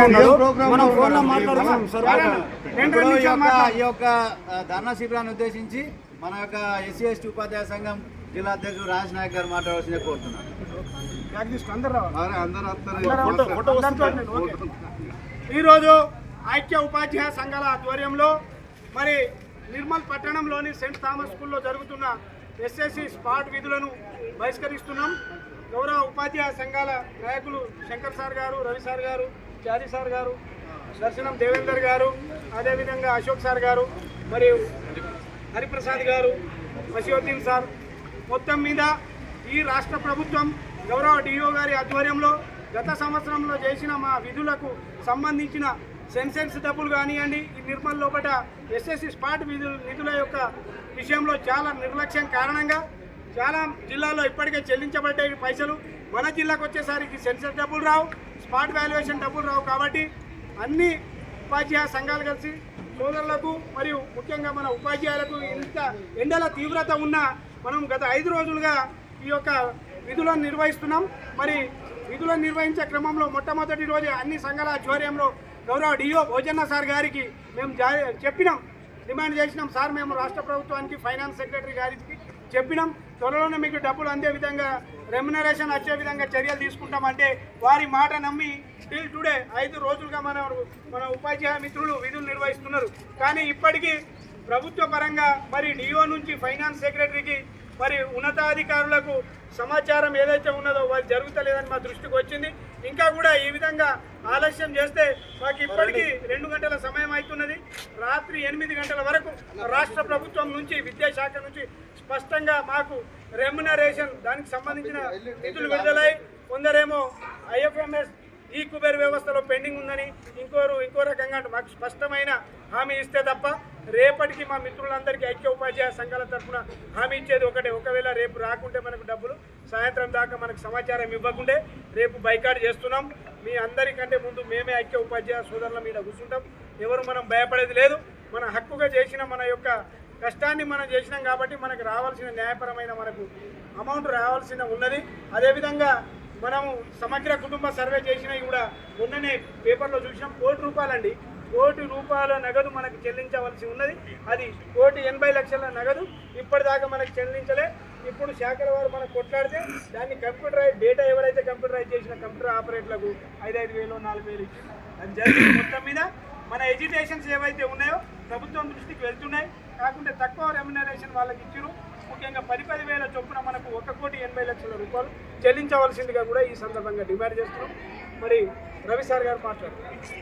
మనం ఫోన్లో మాట్లాడుతున్నాం సార్. ఈ యొక్క ధర్నా శిబిరాన్ని ఉద్దేశించి మన యొక్క ఎస్సీ ఎస్టీ ఉపాధ్యాయ సంఘం జిల్లా అధ్యక్షుడు రాజ్ నాయక్ గారు మాట్లాడాల్సిందే కోరుతున్నాను. ఈరోజు ఐక్య ఉపాధ్యాయ సంఘాల ఆధ్వర్యంలో మరి నిర్మల్ పట్టణంలోని సెంట్ థామస్ స్కూల్లో జరుగుతున్న ఎస్ఎస్సి స్పాట్ విధులను బహిష్కరిస్తున్నాం. గౌరవ ఉపాధ్యాయ సంఘాల నాయకులు శంకర్ సార్ గారు, రవి సార్ గారు, చారి సార్ గారు, దర్శనం దేవేందర్ గారు, అదేవిధంగా అశోక్ సార్ గారు, మరియు హరిప్రసాద్ గారు, మషియుద్దీన్ సార్, మొత్తం మీద ఈ రాష్ట్ర ప్రభుత్వం గౌరవ డిఓ గారి ఆధ్వర్యంలో గత సంవత్సరంలో చేసిన మా విధులకు సంబంధించిన సెన్సెన్స్ డబ్బులు కానివ్వండి, ఈ నిర్మల్ లోపల ఎస్ఎస్సి స్పాట్ నిధుల యొక్క విషయంలో చాలా నిర్లక్ష్యం కారణంగా చాలా జిల్లాల్లో ఇప్పటికే చెల్లించబడ్డే పైసలు మన జిల్లాకు వచ్చేసరికి సెన్సెస్ డబ్బులు రావు, స్పాట్ వాల్యుయేషన్ డబ్బులు రావు. కాబట్టి అన్ని ఉపాధ్యాయ సంఘాలు కలిసి సోదరులకు మరియు ముఖ్యంగా మన ఉపాధ్యాయులకు ఇంత ఎండల తీవ్రత ఉన్నా మనం గత 5 రోజులుగా ఈ యొక్క విధులను నిర్వహిస్తున్నాం. మరి విధులను నిర్వహించే క్రమంలో మొట్టమొదటి రోజు అన్ని సంఘాల ఆధ్వర్యంలో గౌరవ డిఓ భోజన్న సార్ గారికి మేము చెప్పినాం, డిమాండ్ చేసినాం. సార్ మేము రాష్ట్ర ప్రభుత్వానికి ఫైనాన్స్ సెక్రటరీ గారికి చెప్పినాం, త్వరలోనే మీకు డబ్బులు అందే విధంగా రెమ్యునరేషన్ వచ్చే విధంగా చర్యలు తీసుకుంటామంటే వారి మాట నమ్మి స్టిల్ టుడే 5 రోజులుగా మన ఉపాధ్యాయ మిత్రులు విధులు నిర్వహిస్తున్నారు. కానీ ఇప్పటికీ ప్రభుత్వ పరంగా మరి డిఓ నుంచి ఫైనాన్స్ సెక్రటరీకి మరి ఉన్నతాధికారులకు సమాచారం ఏదైతే ఉన్నదో అది జరుగుతలేదని మా దృష్టికి వచ్చింది. ఇంకా కూడా ఈ విధంగా ఆలస్యం చేస్తే మాకు ఇప్పటికీ 2 గంటల సమయం అవుతున్నది. రాత్రి 8 గంటల వరకు రాష్ట్ర ప్రభుత్వం నుంచి విద్యాశాఖ నుంచి స్పష్టంగా మాకు రెమ్యునరేషన్ దానికి సంబంధించిన నిధులు విడుదలై, కొందరేమో ఐఎఫ్ఎంఎస్ ఈ కుబేర్ వ్యవస్థలో పెండింగ్ ఉందని ఇంకో రకంగా మాకు స్పష్టమైన హామీ ఇస్తే తప్ప రేపటికి మా మిత్రులందరికీ ఐక్య ఉపాధ్యాయ సంఘాల తరఫున హామీ ఇచ్చేది ఒకటే, ఒకవేళ రేపు రాకుంటే మనకు డబ్బులు సాయంత్రం దాకా మనకు సమాచారం ఇవ్వకుంటే రేపు బైకాట్ చేస్తున్నాం. మీ అందరికంటే ముందు మేమే ఐక్య ఉపాధ్యాయ సోదరుల మీద కూర్చుంటాం. ఎవరు మనం భయపడేది లేదు. మన హక్కుగా చేసిన మన యొక్క కష్టాన్ని మనం చేసినాం కాబట్టి మనకు రావాల్సిన న్యాయపరమైన మనకు అమౌంట్ రావాల్సిన ఉన్నది. అదేవిధంగా మనము సమగ్ర కుటుంబ సర్వే చేసినవి కూడా మొన్ననే పేపర్లో చూసినాం. ₹1,00,00,000 ₹1,00,00,000 నగదు మనకు చెల్లించవలసి ఉన్నది. అది 1,80,00,000 నగదు ఇప్పటిదాకా మనకు చెల్లించలే. ఇప్పుడు శాఖల వారు మనకు కొట్లాడితే దాన్ని కంప్యూటరైజ్ డేటా ఎవరైతే కంప్యూటరైజ్ చేసిన కంప్యూటర్ ఆపరేటర్లకు 5,000 4,000 అది జరిగింది. మొత్తం మీద మన ఎడ్యుకేషన్స్ ఏవైతే ఉన్నాయో ప్రభుత్వం దృష్టికి వెళ్తున్నాయి. కాకుంటే తక్కువ రెమ్యునరేషన్ వాళ్ళకి ఇచ్చిరు. ముఖ్యంగా 10,000 చొప్పున మనకు ₹1,80,00,000 చెల్లించవలసిందిగా కూడా ఈ సందర్భంగా డిమాండ్ చేస్తున్నాం. మరి రవి సార్ గారు మాట్లాడారు.